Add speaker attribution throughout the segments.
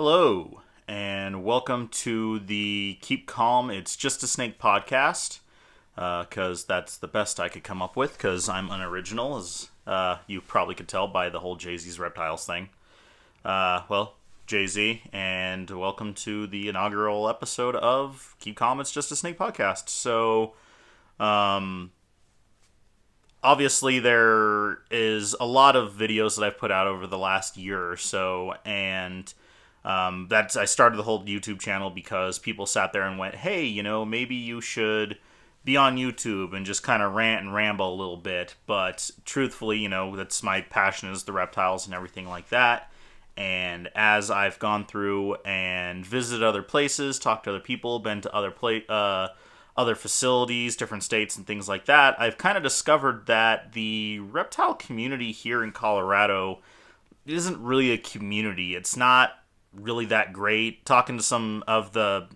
Speaker 1: Hello, and welcome to the Keep Calm, It's Just a Snake podcast, because that's the best I could come up with, because I'm unoriginal, as you probably could tell by the whole Jay-Z's Reptiles thing. Jay-Z, and welcome to the inaugural episode of Keep Calm, It's Just a Snake podcast. So, obviously there is a lot of videos that I've put out over the last year or so, and I started the whole YouTube channel because people sat there and went, hey, maybe you should be on YouTube and just kind of rant and ramble a little bit. But truthfully, that's my passion, is the reptiles and everything like that. And as I've gone through and visited other places, talked to other people, been to other facilities, different states and things like that, I've kind of discovered that the reptile community here in Colorado isn't really a community. It's not really that great. Talking to some of the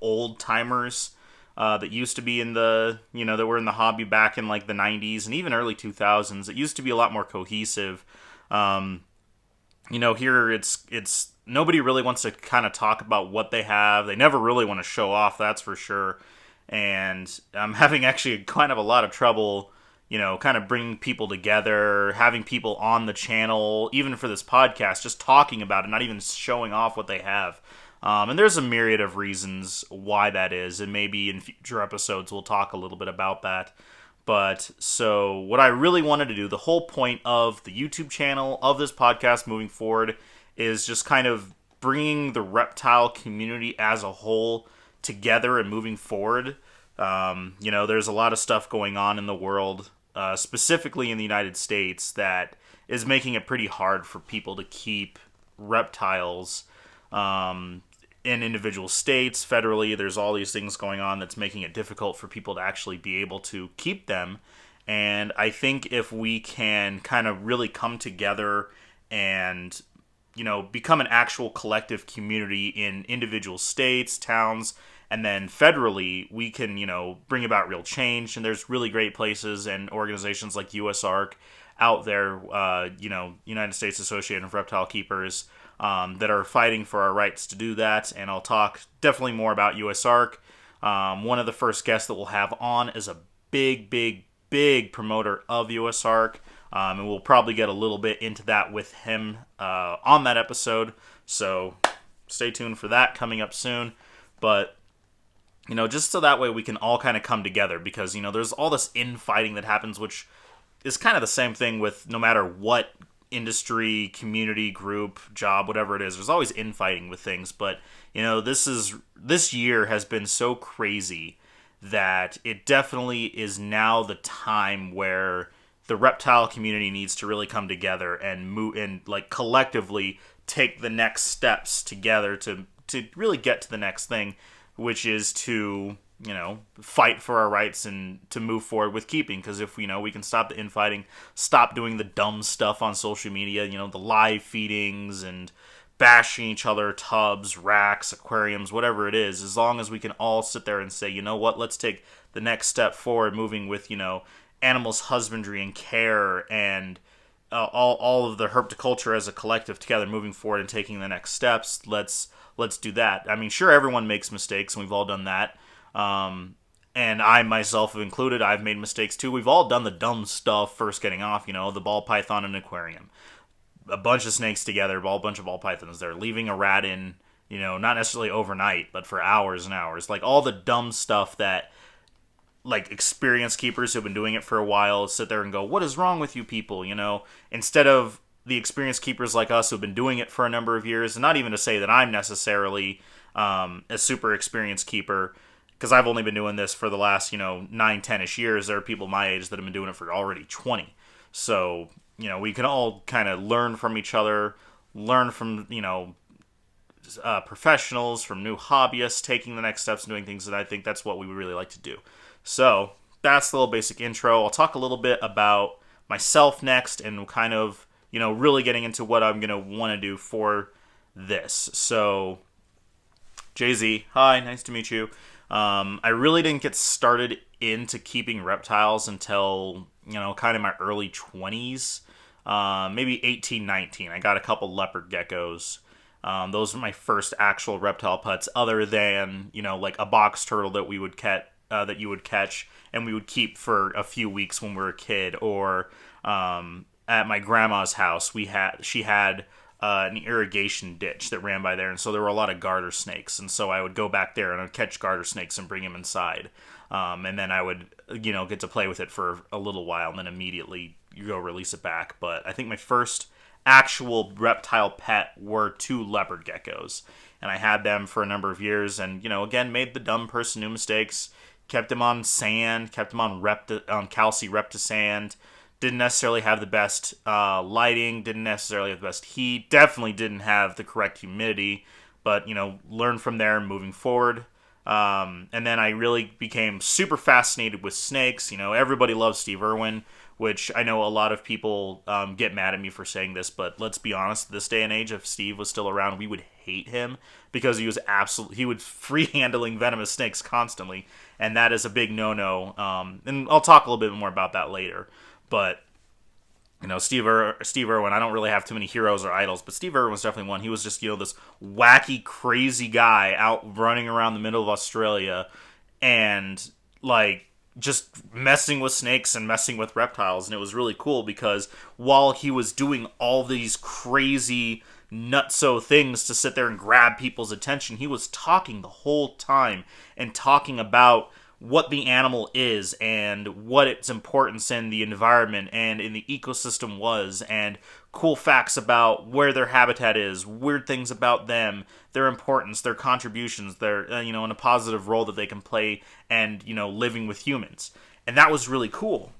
Speaker 1: old timers that used to be in the that were in the hobby back in like the 90s and even early 2000s, it used to be a lot more cohesive. Here it's nobody really wants to kind of talk about what they have. They never really want to show off, that's for sure. And I'm having actually kind of a lot of trouble kind of bringing people together, having people on the channel, even for this podcast, just talking about it, not even showing off what they have. And there's a myriad of reasons why that is, and maybe in future episodes we'll talk a little bit about that. But so what I really wanted to do, the whole point of the YouTube channel, of this podcast moving forward, is just kind of bringing the reptile community as a whole together and moving forward. There's a lot of stuff going on in the world, specifically in the United States, that is making it pretty hard for people to keep reptiles in individual states. Federally, there's all these things going on that's making it difficult for people to actually be able to keep them. And I think if we can kind of really come together and become an actual collective community in individual states, towns, and then federally, we can, bring about real change. And there's really great places and organizations like USARK out there, United States Association of Reptile Keepers, that are fighting for our rights to do that. And I'll talk definitely more about USARK. One of the first guests that we'll have on is a big promoter of USARK. And we'll probably get a little bit into that with him on that episode. So stay tuned for that coming up soon. But just so that way we can all kind of come together, because, there's all this infighting that happens, which is kind of the same thing with no matter what industry, community, group, job, whatever it is. There's always infighting with things. But, this year has been so crazy that it definitely is now the time where the reptile community needs to really come together and move and collectively take the next steps together to really get to the next thing, which is to, fight for our rights and to move forward with keeping. Because if, we can stop the infighting, stop doing the dumb stuff on social media, the live feedings and bashing each other, tubs, racks, aquariums, whatever it is, as long as we can all sit there and say, let's take the next step forward, moving with, animals husbandry and care and all of the herpetoculture as a collective together, moving forward and taking the next steps. Let's do that. I mean, sure, everyone makes mistakes, and we've all done that. And I myself have included. I've made mistakes too. We've all done the dumb stuff first getting off, the ball python in an aquarium. A bunch of snakes together, a bunch of ball pythons there, leaving a rat in, not necessarily overnight, but for hours and hours. Like all the dumb stuff that experienced keepers who've been doing it for a while sit there and go, what is wrong with you people? Instead of the experienced keepers like us who've been doing it for a number of years. And not even to say that I'm necessarily a super experienced keeper, because I've only been doing this for the last 9, 10-ish years. There are people my age that have been doing it for already 20. So we can all kind of learn from each other, learn from professionals, from new hobbyists, taking the next steps and doing things. And I think that's what we would really like to do. So that's the little basic intro. I'll talk a little bit about myself next, and kind of really getting into what I'm going to want to do for this. So, Jay-Z, hi, nice to meet you. I really didn't get started into keeping reptiles until, kind of my early 20s, maybe 18, 19. I got a couple leopard geckos. Those were my first actual reptile pets, other than like a box turtle that we would catch, that you would catch, and we would keep for a few weeks when we were a kid, or at my grandma's house, she had an irrigation ditch that ran by there, and so there were a lot of garter snakes, and so I would go back there and I'd catch garter snakes and bring them inside, and then I would get to play with it for a little while, and then immediately you go release it back. But I think my first actual reptile pet were 2 leopard geckos, and I had them for a number of years, and again made the dumb person new mistakes, kept them on sand, kept them on Calci Repta sand. Didn't necessarily have the best lighting, didn't necessarily have the best heat, definitely didn't have the correct humidity, but, learned from there moving forward. And then I really became super fascinated with snakes. Everybody loves Steve Irwin, which I know a lot of people get mad at me for saying this, but let's be honest, this day and age, if Steve was still around, we would hate him, because he was free-handling venomous snakes constantly, and that is a big no-no. And I'll talk a little bit more about that later. But, Steve Irwin, I don't really have too many heroes or idols, but Steve Irwin was definitely one. He was just, this wacky, crazy guy out running around the middle of Australia and, just messing with snakes and messing with reptiles. And it was really cool because while he was doing all these crazy, nutso things to sit there and grab people's attention, he was talking the whole time and talking about what the animal is and what its importance in the environment and in the ecosystem was, and cool facts about where their habitat is, weird things about them, their importance, their contributions, their in a positive role that they can play, and living with humans. And that was really cool.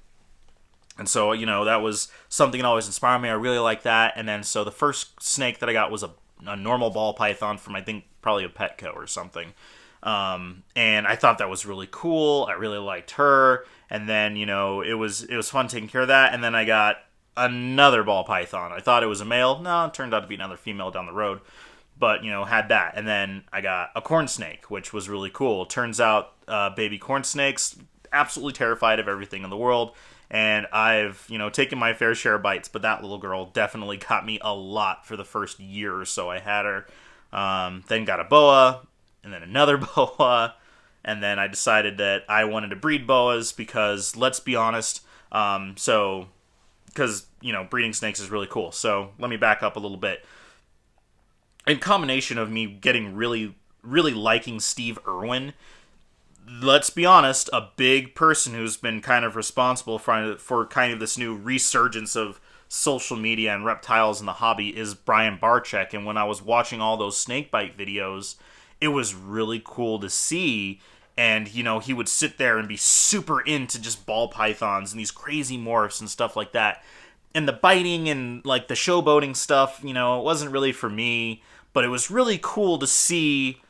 Speaker 1: And so that was something that always inspired me. I really like that. And then so the first snake that I got was a normal ball python from, I think, probably a Petco or something. And I thought that was really cool. I really liked her. And then, it was fun taking care of that. And then I got another ball python. I thought it was a male. No, it turned out to be another female down the road. But, had that. And then I got a corn snake, which was really cool. Turns out, baby corn snakes, absolutely terrified of everything in the world. And I've, taken my fair share of bites, but that little girl definitely got me a lot for the first year or so I had her. Then got a boa, and then another boa, and then I decided that I wanted to breed boas because, let's be honest, because breeding snakes is really cool. So let me back up a little bit. In combination of me getting really, really liking Steve Irwin, let's be honest, a big person who's been kind of responsible for kind of this new resurgence of social media and reptiles in the hobby is Brian Barczyk. And when I was watching all those snakebite videos, it was really cool to see. And, he would sit there and be super into just ball pythons and these crazy morphs and stuff like that. And the biting and, the showboating stuff, it wasn't really for me. But it was really cool to see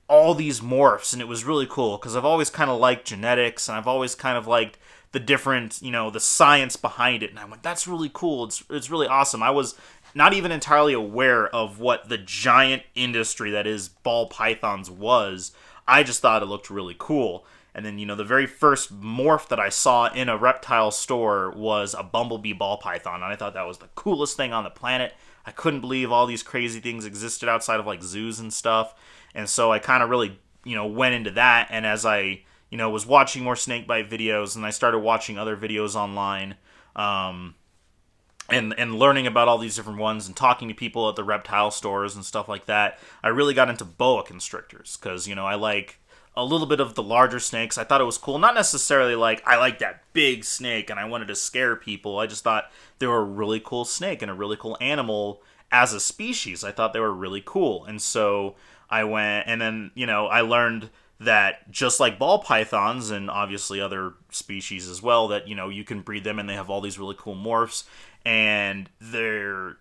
Speaker 1: all these morphs. And it was really cool because I've always kind of liked genetics. And I've always kind of liked the different, the science behind it. And I went, that's really cool. It's really awesome. I was not even entirely aware of what the giant industry that is ball pythons was. I just thought it looked really cool. And then, the very first morph that I saw in a reptile store was a bumblebee ball python. And I thought that was the coolest thing on the planet. I couldn't believe all these crazy things existed outside of, zoos and stuff. And so I kind of really, went into that. And as I, was watching more snakebite videos, and I started watching other videos online, and learning about all these different ones and talking to people at the reptile stores and stuff like that, I really got into boa constrictors because, I like a little bit of the larger snakes. I thought it was cool. Not necessarily I like that big snake and I wanted to scare people. I just thought they were a really cool snake and a really cool animal as a species. I thought they were really cool. And so I went, and then, I learned that just like ball pythons and obviously other species as well, that, you can breed them and they have all these really cool morphs. And they're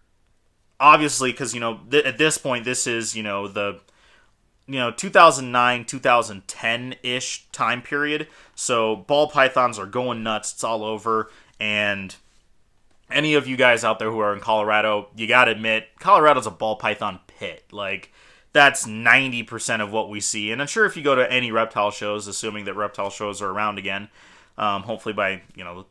Speaker 1: obviously, because, at this point, this is, the 2009, 2010-ish time period. So ball pythons are going nuts. It's all over. And any of you guys out there who are in Colorado, you got to admit, Colorado's a ball python pit. That's 90% of what we see. And I'm sure if you go to any reptile shows, assuming that reptile shows are around again, hopefully by,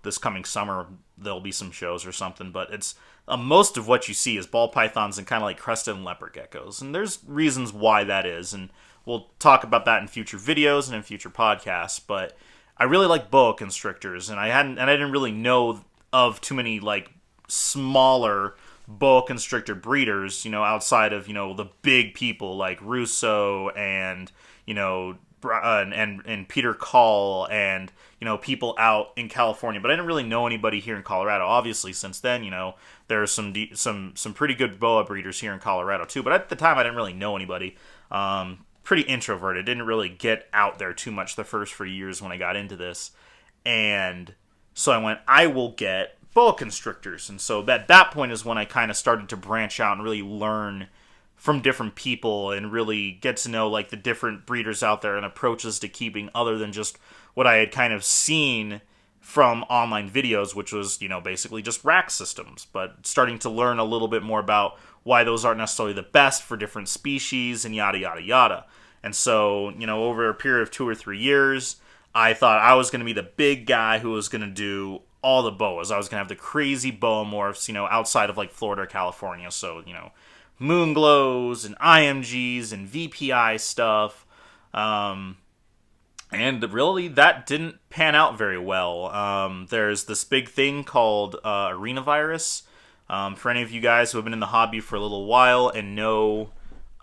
Speaker 1: this coming summer, there'll be some shows or something, but it's most of what you see is ball pythons and kind of like crested and leopard geckos, and there's reasons why that is, and we'll talk about that in future videos and in future podcasts. But I really like boa constrictors, and I didn't really know of too many like smaller boa constrictor breeders, outside of the big people like Russo and and Peter Call and people out in California, but I didn't really know anybody here in Colorado. Obviously, since then, there are some pretty good boa breeders here in Colorado too. But at the time, I didn't really know anybody. Pretty introverted, didn't really get out there too much the first few years when I got into this, and so I went, I will get boa constrictors, and so at that point is when I kind of started to branch out and really learn from different people and really get to know like the different breeders out there and approaches to keeping other than just what I had kind of seen from online videos, which was, basically just rack systems, but starting to learn a little bit more about why those aren't necessarily the best for different species and yada, yada, yada. And so, over a period of 2 or 3 years, I thought I was going to be the big guy who was going to do all the boas. I was going to have the crazy boa morphs, outside of like Florida or California. So, moon glows and IMGs and VPI stuff. And really, that didn't pan out very well. There's this big thing called arenavirus. For any of you guys who have been in the hobby for a little while and know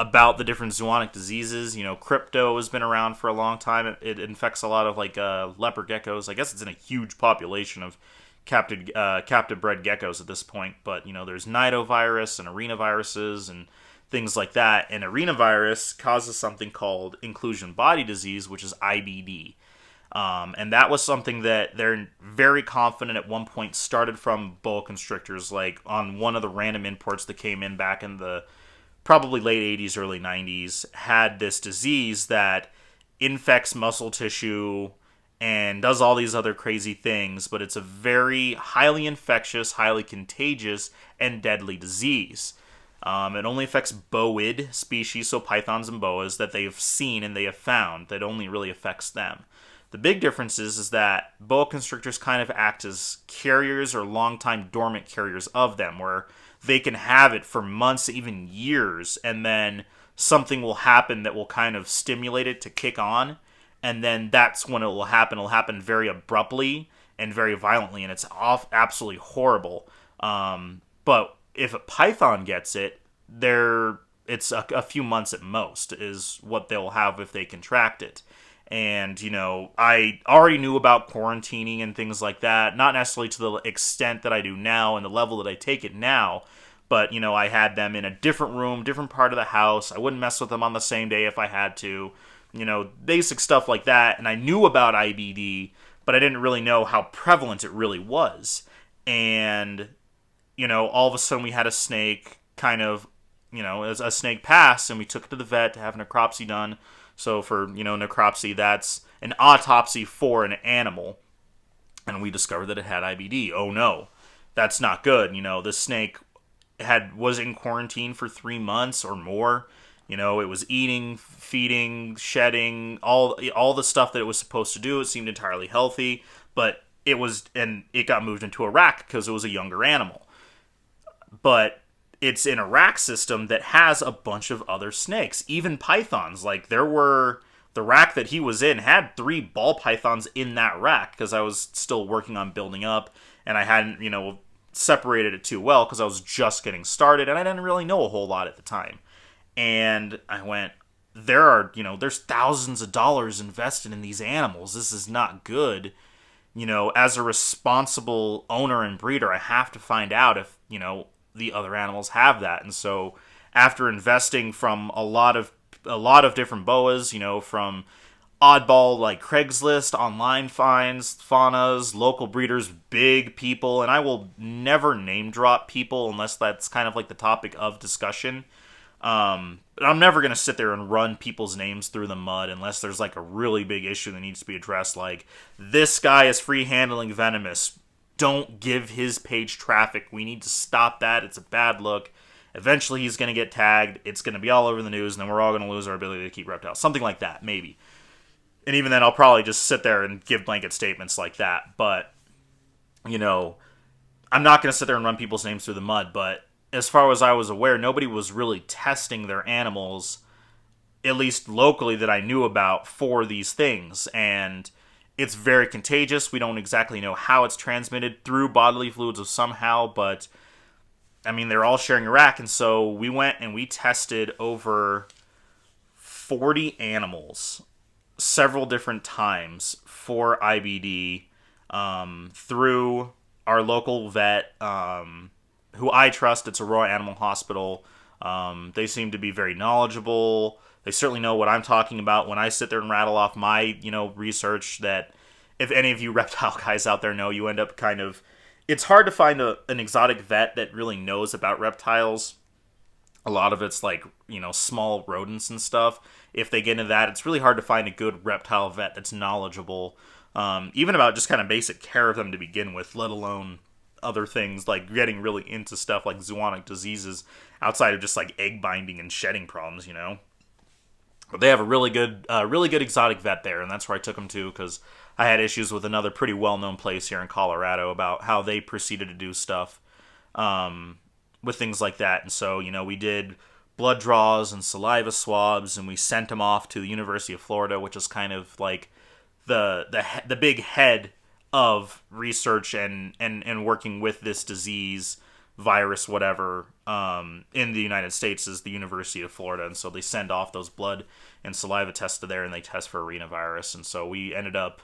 Speaker 1: about the different zoonotic diseases, crypto has been around for a long time. It infects a lot of like leopard geckos. I guess it's in a huge population of captive bred geckos at this point, but there's nidovirus and arenaviruses and things like that. And arenavirus causes something called inclusion body disease, which is IBD. And that was something that they're very confident at one point started from boa constrictors, like on one of the random imports that came in back in the probably late 80s, early 90s, had this disease that infects muscle tissue and does all these other crazy things, but it's a very highly infectious, highly contagious, and deadly disease. It only affects boid species, so pythons and boas, that they've seen and they have found. That only really affects them. The big difference is that boa constrictors kind of act as carriers or long-time dormant carriers of them, where they can have it for months, even years, and then something will happen that will kind of stimulate it to kick on, and then that's when it will happen. It'll happen very abruptly and very violently, and it's absolutely horrible. But if a python gets it, it's a few months at most is what they'll have if they contract it. And, I already knew about quarantining and things like that, not necessarily to the extent that I do now and the level that I take it now, but, I had them in a different room, different part of the house. I wouldn't mess with them on the same day if I had to, basic stuff like that. And I knew about IBD, but I didn't really know how prevalent it really was. And, all of a sudden we had a snake kind of, as a snake passed, and we took it to the vet to have a necropsy done. So for, necropsy, that's an autopsy for an animal. And we discovered that it had IBD. Oh no, that's not good. This snake was in quarantine for 3 months or more. It was eating, feeding, shedding, all the stuff that it was supposed to do. It seemed entirely healthy, but it got moved into a rack because it was a younger animal. But it's in a rack system that has a bunch of other snakes, even pythons. Like the rack that he was in had 3 ball pythons in that rack because I was still working on building up and I hadn't, separated it too well because I was just getting started and I didn't really know a whole lot at the time. And I went, there's thousands of dollars invested in these animals. This is not good. As a responsible owner and breeder, I have to find out if, the other animals have that. And so after investing from a lot of different boas, from oddball like Craigslist, online finds, faunas, local breeders, big people, and I will never name drop people unless that's kind of like the topic of discussion. But I'm never going to sit there and run people's names through the mud unless there's like a really big issue that needs to be addressed, like this guy is free handling venomous. Don't give his page traffic. We need to stop that. It's a bad look. Eventually he's going to get tagged. It's going to be all over the news, and then we're all going to lose our ability to keep reptiles. Something like that, maybe. And even then, I'll probably just sit there and give blanket statements like that. But, I'm not going to sit there and run people's names through the mud, but as far as I was aware, nobody was really testing their animals, at least locally that I knew about, for these things. And it's very contagious. We don't exactly know how it's transmitted, through bodily fluids of somehow, but I mean, they're all sharing a rack. And so we went and we tested over 40 animals several different times for IBD, through our local vet, who I trust. It's Aurora Animal Hospital. They seem to be very knowledgeable. They certainly know what I'm talking about when I sit there and rattle off my, research that, if any of you reptile guys out there know, you end up kind of... It's hard to find an exotic vet that really knows about reptiles. A lot of it's like, small rodents and stuff. If they get into that, it's really hard to find a good reptile vet that's knowledgeable, even about just kind of basic care of them to begin with, let alone other things like getting really into stuff like zoonotic diseases outside of just like egg binding and shedding problems, But they have a really good exotic vet there, and that's where I took them to, because I had issues with another pretty well-known place here in Colorado about how they proceeded to do stuff, with things like that. And so, we did blood draws and saliva swabs, and we sent them off to the University of Florida, which is kind of like the big head of research and working with this disease, virus, whatever, in the United States, is the University of Florida. And so they send off those blood and saliva tests to there, and they test for arenavirus. And so we ended up,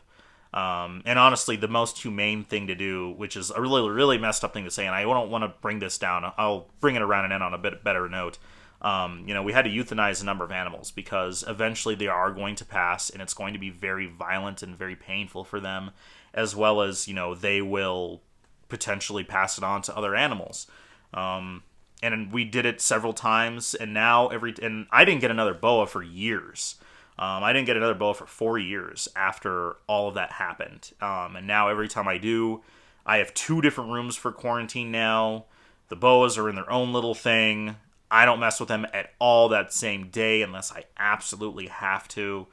Speaker 1: and honestly, the most humane thing to do, which is a really, really messed up thing to say, and I don't want to bring this down, I'll bring it around and end on a bit better note. We had to euthanize a number of animals because eventually they are going to pass, and it's going to be very violent and very painful for them, as well as, they will potentially pass it on to other animals. And we did it several times, and now and I didn't get another boa for years. I didn't get another boa for 4 years after all of that happened. And now every time I do, I have 2 different rooms for quarantine now. The boas are in their own little thing. I don't mess with them at all that same day unless I absolutely have to.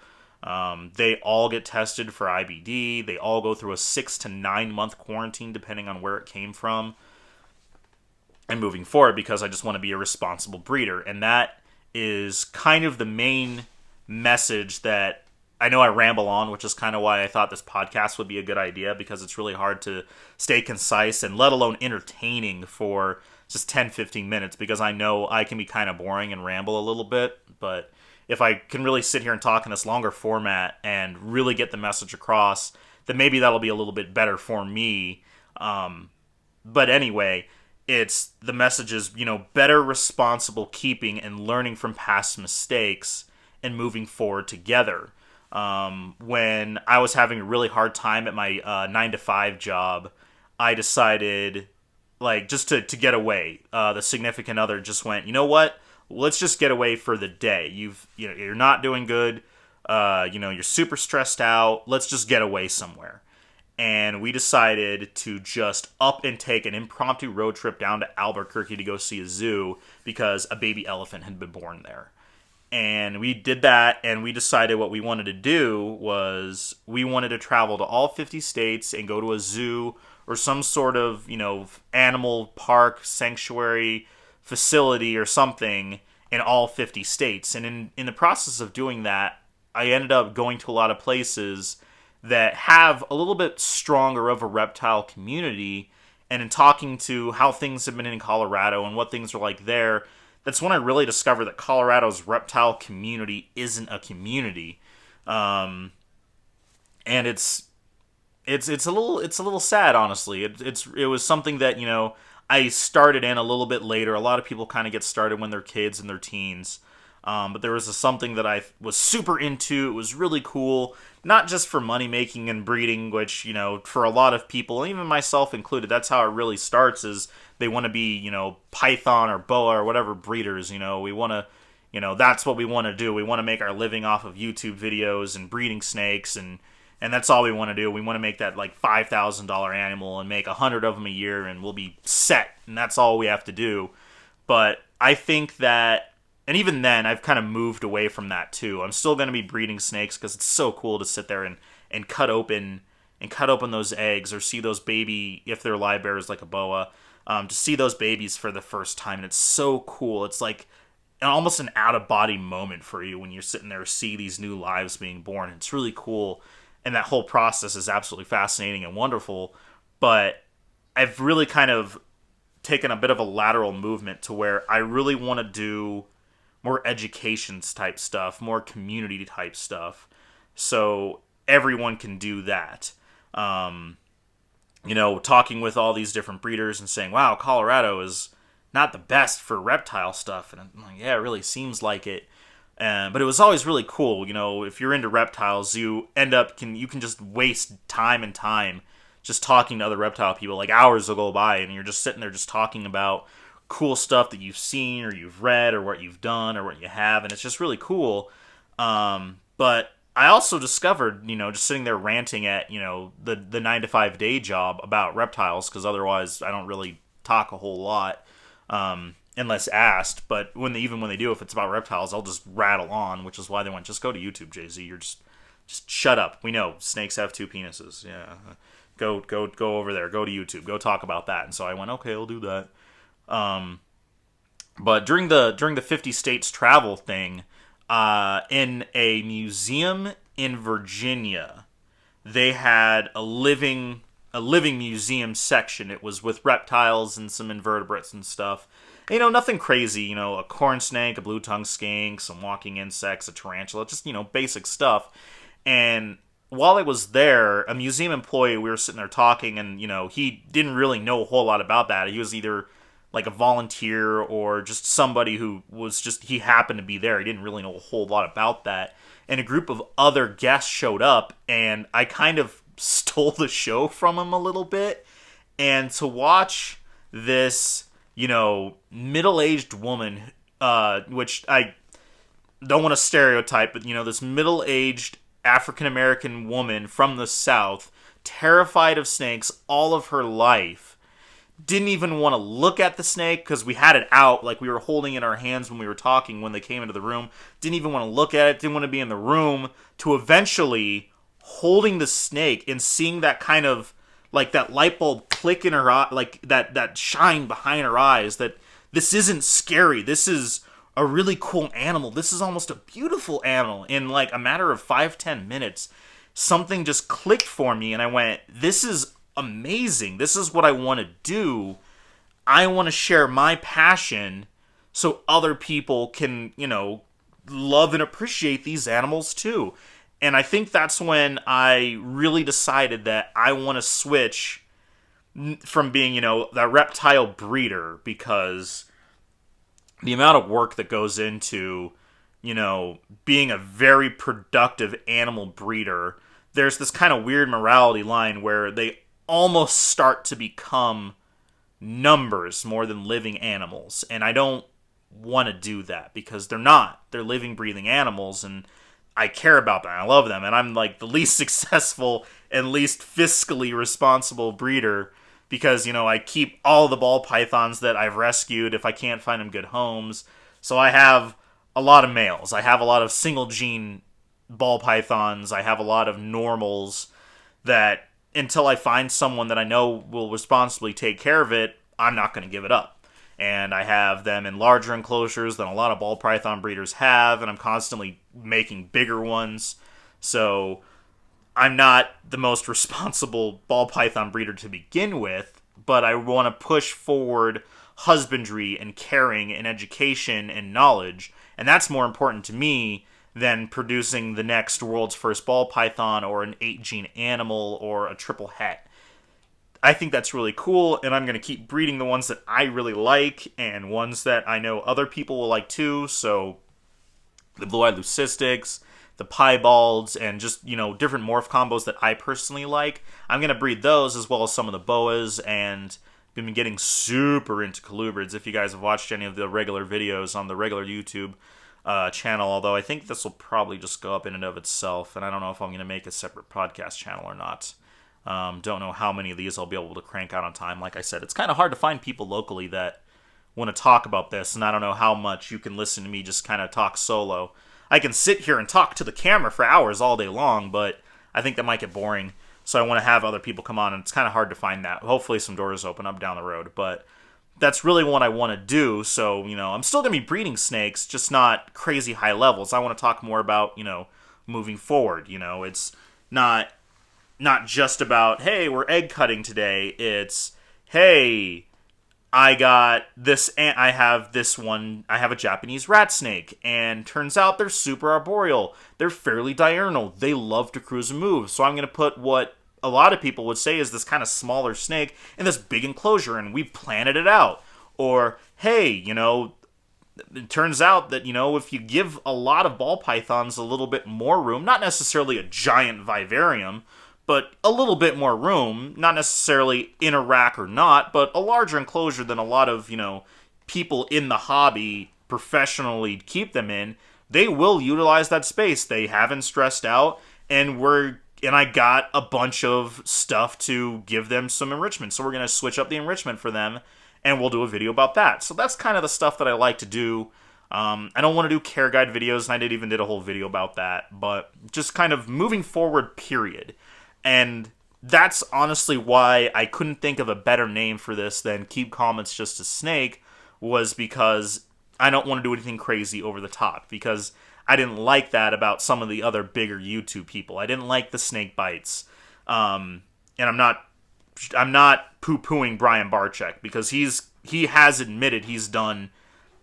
Speaker 1: They all get tested for IBD. They all go through a 6 to 9 month quarantine depending on where it came from. And moving forward, because I just want to be a responsible breeder. And that is kind of the main message that I know I ramble on, which is kind of why I thought this podcast would be a good idea, because it's really hard to stay concise and let alone entertaining for just 10-15 minutes, because I know I can be kind of boring and ramble a little bit. But if I can really sit here and talk in this longer format and really get the message across, then maybe that'll be a little bit better for me. But anyway, it's the message is, better responsible keeping and learning from past mistakes and moving forward together. When I was having a really hard time at my 9-to-5 job, I decided, just to get away. The significant other just went, you know what? Let's just get away for the day. You're not doing good. You're super stressed out. Let's just get away somewhere. And we decided to just up and take an impromptu road trip down to Albuquerque to go see a zoo because a baby elephant had been born there. And we did that, and we decided what we wanted to do was we wanted to travel to all 50 states and go to a zoo or some sort of, animal park, sanctuary, facility or something in all 50 states. And in the process of doing that, I ended up going to a lot of places that have a little bit stronger of a reptile community. And in talking to how things have been in Colorado and what things are like there, that's when I really discovered that Colorado's reptile community isn't a community. And it's a little sad, honestly. It was something that, I started in a little bit later. A lot of people kind of get started when they're kids and they're teens. But there was something that I was super into. It was really cool, not just for money making and breeding, which, for a lot of people, even myself included, that's how it really starts, is they want to be, python or boa or whatever breeders. We want to, that's what we want to do. We want to make our living off of YouTube videos and breeding snakes, and that's all we want to do. We want to make that like $5,000 animal and make 100 of them a year, and we'll be set, and that's all we have to do. But I think that, and even then, I've kind of moved away from that too. I'm still going to be breeding snakes because it's so cool to sit there and cut open, and cut open those eggs or see those baby, if they're live bears like a boa, to see those babies for the first time. And it's so cool. It's like almost an out-of-body moment for you when you're sitting there see these new lives being born. It's really cool, and that whole process is absolutely fascinating and wonderful. But I've really kind of taken a bit of a lateral movement to where I really want to do more educations type stuff, more community type stuff, so everyone can do that. Talking with all these different breeders and saying, wow, Colorado is not the best for reptile stuff. And I'm like, yeah, it really seems like it. But it was always really cool. If you're into reptiles, you can just waste time and time just talking to other reptile people. Like hours will go by and you're just sitting there just talking about cool stuff that you've seen or you've read or what you've done or what you have. And it's just really cool. But I also discovered, just sitting there ranting at, the 9-to-5 day job about reptiles, because otherwise I don't really talk a whole lot, unless asked. But even when they do, if it's about reptiles, I'll just rattle on, which is why they went, just go to YouTube, JZ. You're just shut up. We know snakes have 2 penises. Yeah. Go over there. Go to YouTube. Go talk about that. And so I went, okay, I'll do that. But during the 50 states travel thing, in a museum in Virginia, they had a living museum section. It was with reptiles and some invertebrates and stuff. Nothing crazy. A corn snake, a blue-tongued skink, some walking insects, a tarantula, just basic stuff. And while I was there, a museum employee, we were sitting there talking, and he didn't really know a whole lot about that. He was either like a volunteer or just somebody who he happened to be there. He didn't really know a whole lot about that. And a group of other guests showed up, and I kind of stole the show from him a little bit. And to watch this, middle-aged woman, which I don't want to stereotype, but, this middle-aged African-American woman from the South, terrified of snakes all of her life, didn't even want to look at the snake because we had it out, like we were holding it in our hands when we were talking when they came into the room. Didn't even want to look at it, didn't want to be in the room, to eventually holding the snake and seeing that kind of, like that light bulb click in her eye, like that shine behind her eyes, that this isn't scary, this is a really cool animal, this is almost a beautiful animal. In like a matter of 5-10 minutes, something just clicked for me, and I went, this is amazing. This is what I want to do. I want to share my passion so other people can, love and appreciate these animals too. And I think that's when I really decided that I want to switch from being, the reptile breeder, because the amount of work that goes into, being a very productive animal breeder, there's this kind of weird morality line where they almost start to become numbers more than living animals. And I don't want to do that, because they're not. They're living, breathing animals, and I care about them. I love them, and I'm like the least successful and least fiscally responsible breeder, because, I keep all the ball pythons that I've rescued if I can't find them good homes. So I have a lot of males. I have a lot of single gene ball pythons. I have a lot of normals that, until I find someone that I know will responsibly take care of it, I'm not going to give it up. And I have them in larger enclosures than a lot of ball python breeders have, and I'm constantly making bigger ones. So I'm not the most responsible ball python breeder to begin with, but I want to push forward husbandry and caring and education and knowledge, and that's more important to me than producing the next world's first ball python or an 8-gene animal or a triple het. I think that's really cool, and I'm going to keep breeding the ones that I really like and ones that I know other people will like too. So the blue-eyed leucistics, the piebalds, and just, different morph combos that I personally like. I'm going to breed those, as well as some of the boas, and been getting super into colubrids. If you guys have watched any of the regular videos on the regular YouTube channel, although I think this will probably just go up in and of itself, and I don't know if I'm going to make a separate podcast channel or not. Don't know how many of these I'll be able to crank out on time. Like I said, it's kind of hard to find people locally that want to talk about this, and I don't know how much you can listen to me just kind of talk solo. I can sit here and talk to the camera for hours all day long, but I think that might get boring. So I want to have other people come on, and it's kind of hard to find that. Hopefully some doors open up down the road, but that's really what I want to do. So, I'm still going to be breeding snakes, just not crazy high levels. I want to talk more about, moving forward. It's not just about, hey, we're egg cutting today. It's, hey, I got this, and I have this one, I have a Japanese rat snake, and turns out they're super arboreal. They're fairly diurnal. They love to cruise and move. So I'm going to put what a lot of people would say is this kind of smaller snake in this big enclosure, and we've planted it out. Or, hey, it turns out that, if you give a lot of ball pythons a little bit more room, not necessarily a giant vivarium, but a little bit more room, not necessarily in a rack or not, but a larger enclosure than a lot of, people in the hobby professionally keep them in, they will utilize that space. They haven't stressed out, and I got a bunch of stuff to give them some enrichment. So we're going to switch up the enrichment for them, and we'll do a video about that. So that's kind of the stuff that I like to do. I don't want to do care guide videos, and I even did a whole video about that, but just kind of moving forward, period. And that's honestly why I couldn't think of a better name for this than Keep Calm, It's Just a Snake, was because I don't want to do anything crazy over the top, because I didn't like that about some of the other bigger YouTube people. I didn't like the snake bites. And I'm not poo-pooing Brian Barczyk, because he has admitted he's done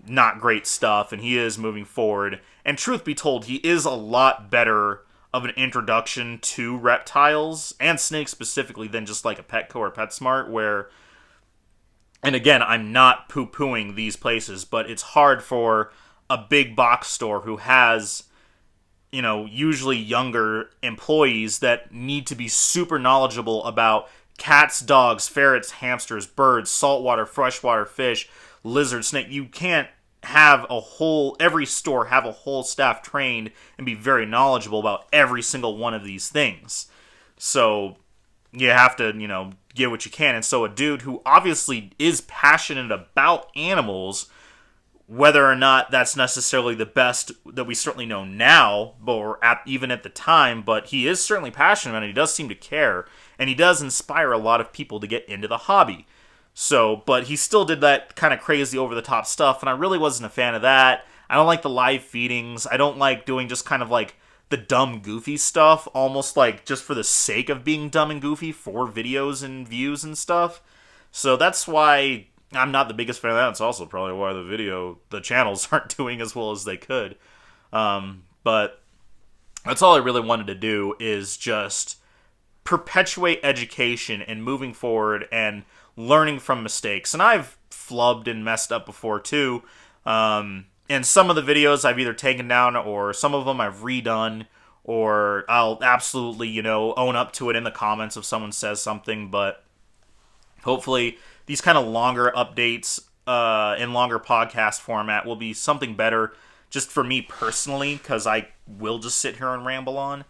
Speaker 1: not great stuff, and he is moving forward. And truth be told, he is a lot better of an introduction to reptiles and snakes specifically than just like a Petco or PetSmart, where, and again, I'm not poo-pooing these places, but it's hard for a big box store who has, usually younger employees that need to be super knowledgeable about cats, dogs, ferrets, hamsters, birds, saltwater, freshwater fish, lizard, snake. You can't have every store have a whole staff trained and be very knowledgeable about every single one of these things. So you have to, get what you can. And so a dude who obviously is passionate about animals, whether or not that's necessarily the best that we certainly know now, or even at the time, but he is certainly passionate about it. He does seem to care, and he does inspire a lot of people to get into the hobby. So, but he still did that kind of crazy over-the-top stuff, and I really wasn't a fan of that. I don't like the live feedings. I don't like doing just kind of like the dumb, goofy stuff, almost like just for the sake of being dumb and goofy for videos and views and stuff. So that's why I'm not the biggest fan of that. It's also probably why the channels aren't doing as well as they could. But that's all I really wanted to do, is just perpetuate education and moving forward and learning from mistakes. And I've flubbed and messed up before too. And some of the videos I've either taken down, or some of them I've redone, or I'll absolutely, own up to it in the comments if someone says something. But hopefully these kind of longer updates in longer podcast format will be something better just for me personally, because I will just sit here and ramble on.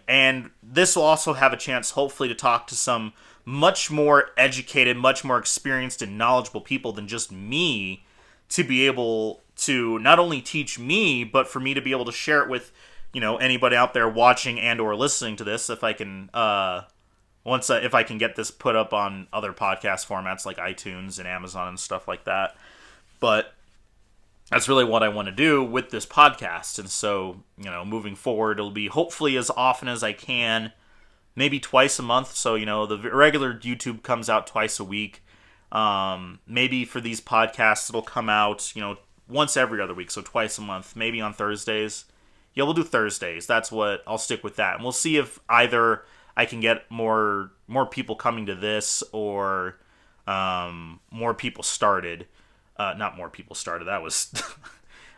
Speaker 1: And this will also have a chance, hopefully, to talk to some much more educated, much more experienced and knowledgeable people than just me, to be able to not only teach me, but for me to be able to share it with, anybody out there watching and or listening to this, if I can, if I can get this put up on other podcast formats like iTunes and Amazon and stuff like that. But that's really what I want to do with this podcast. And so, moving forward, it'll be hopefully as often as I can, maybe twice a month. So, the regular YouTube comes out twice a week. Maybe for these podcasts, it'll come out, once every other week. So twice a month, maybe on Thursdays. Yeah, we'll do Thursdays. That's what I'll stick with that. And we'll see if either I can get more people coming to this, or more people started. Not more people started. That was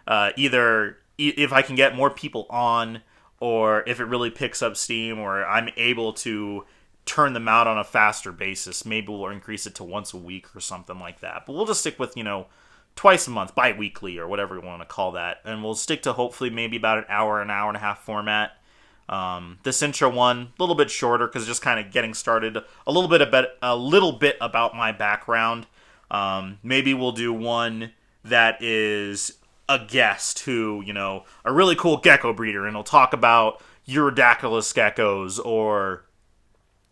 Speaker 1: either if I can get more people on, or if it really picks up steam, or I'm able to turn them out on a faster basis, maybe we'll increase it to once a week or something like that. But we'll just stick with, twice a month, bi-weekly, or whatever we want to call that. And we'll stick to hopefully maybe about an hour and a half format. This intro one, a little bit shorter, because just kind of getting started. A little bit about my background. Maybe we'll do one that is a guest who, a really cool gecko breeder, and he'll talk about Eurodactylus geckos, or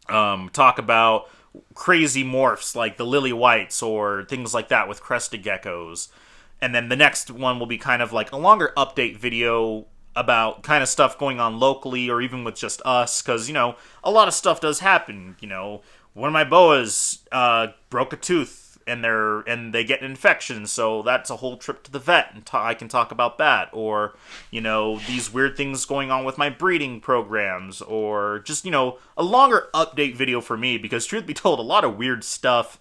Speaker 1: talk about crazy morphs like the lily whites or things like that with crested geckos. And then the next one will be kind of like a longer update video about kind of stuff going on locally or even with just us, because, a lot of stuff does happen. One of my boas broke a tooth and they get an infection, so that's a whole trip to the vet, and I can talk about that. Or, these weird things going on with my breeding programs, or just, a longer update video for me, because truth be told, a lot of weird stuff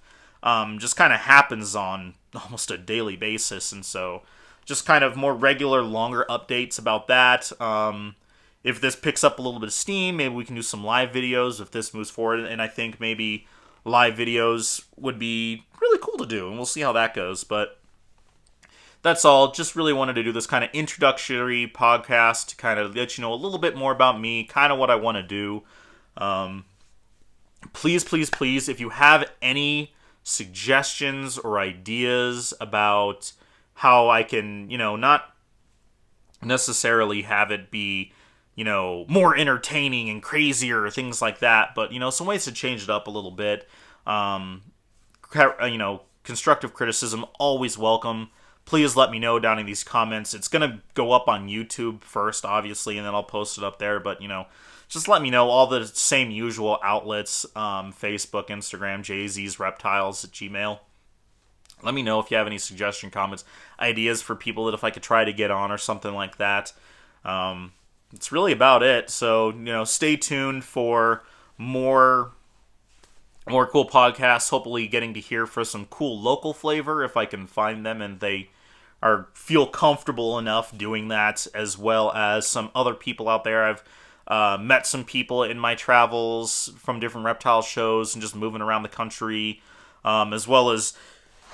Speaker 1: just kind of happens on almost a daily basis, and so just kind of more regular, longer updates about that. If this picks up a little bit of steam, maybe we can do some live videos if this moves forward, and I think maybe live videos would be really cool to do, and we'll see how that goes. But that's all. Just really wanted to do this kind of introductory podcast to kind of let you know a little bit more about me, kind of what I want to do. Please, please, please, if you have any suggestions or ideas about how I can, not necessarily have it be, more entertaining and crazier, things like that, but, some ways to change it up a little bit. Constructive criticism, always welcome. Please let me know down in these comments. It's going to go up on YouTube first, obviously, and then I'll post it up there, but, just let me know. All the same usual outlets, Facebook, Instagram, JZ's Reptiles at Gmail. Let me know if you have any suggestion, comments, ideas for people that if I could try to get on or something like that. It's really about it. So, stay tuned for more cool podcasts. Hopefully getting to hear for some cool local flavor if I can find them and they feel comfortable enough doing that, as well as some other people out there. I've met some people in my travels from different reptile shows and just moving around the country, as well as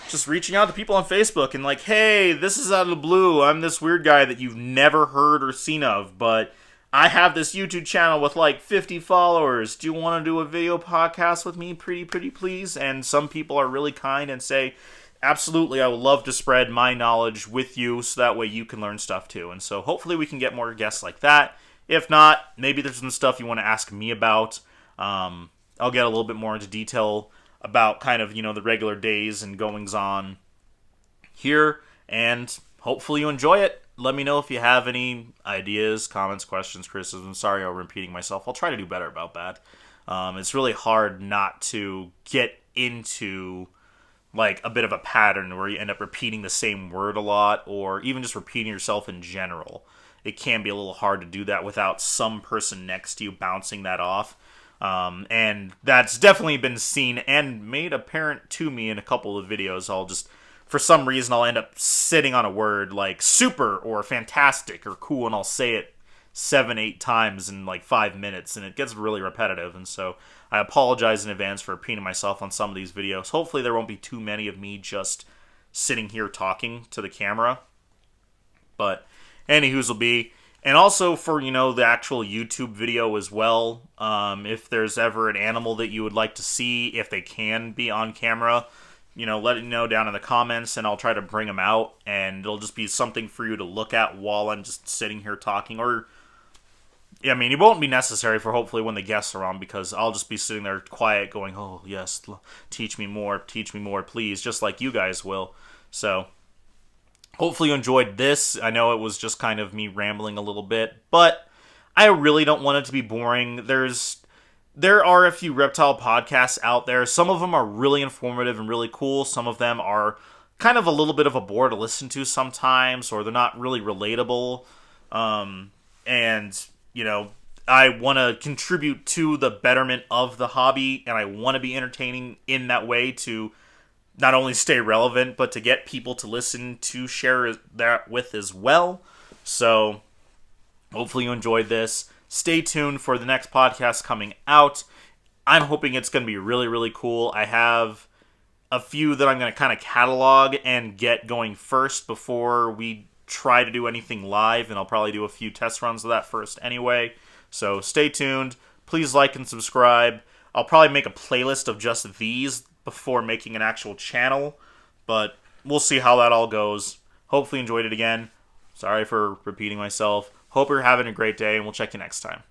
Speaker 1: just reaching out to people on Facebook and like, hey, this is out of the blue. I'm this weird guy that you've never heard or seen of, but I have this YouTube channel with like 50 followers. Do you want to do a video podcast with me, pretty please? And some people are really kind and say, absolutely, I would love to spread my knowledge with you so that way you can learn stuff too. And so hopefully we can get more guests like that. If not, maybe there's some stuff you want to ask me about. I'll get a little bit more into detail about kind of, the regular days and goings on here, and hopefully you enjoy it. Let me know if you have any ideas, comments, questions, criticisms. Sorry I'm repeating myself. I'll try to do better about that. It's really hard not to get into like a bit of a pattern where you end up repeating the same word a lot, or even just repeating yourself in general. It can be a little hard to do that without some person next to you bouncing that off. And that's definitely been seen and made apparent to me in a couple of videos. For some reason, I'll end up sitting on a word like super or fantastic or cool, and I'll say it 7-8 times in like 5 minutes, and it gets really repetitive. And so I apologize in advance for repeating myself on some of these videos. Hopefully there won't be too many of me just sitting here talking to the camera. But anywho's will be. And also for, the actual YouTube video as well, if there's ever an animal that you would like to see, if they can be on camera, let me know down in the comments, and I'll try to bring them out, and it'll just be something for you to look at while I'm just sitting here talking. Or, it won't be necessary for hopefully when the guests are on, because I'll just be sitting there quiet going, oh, yes, teach me more, please, just like you guys will. So hopefully you enjoyed this. I know it was just kind of me rambling a little bit, but I really don't want it to be boring. There are a few reptile podcasts out there. Some of them are really informative and really cool. Some of them are kind of a little bit of a bore to listen to sometimes, or they're not really relatable. I want to contribute to the betterment of the hobby, and I want to be entertaining in that way to not only stay relevant, but to get people to listen to share that with as well. So hopefully you enjoyed this. Stay tuned for the next podcast coming out. I'm hoping it's going to be really, really cool. I have a few that I'm going to kind of catalog and get going first before we try to do anything live, and I'll probably do a few test runs of that first anyway. So stay tuned. Please like and subscribe. I'll probably make a playlist of just these before making an actual channel, but we'll see how that all goes. Hopefully you enjoyed it again. Sorry for repeating myself. Hope you're having a great day, and we'll check you next time.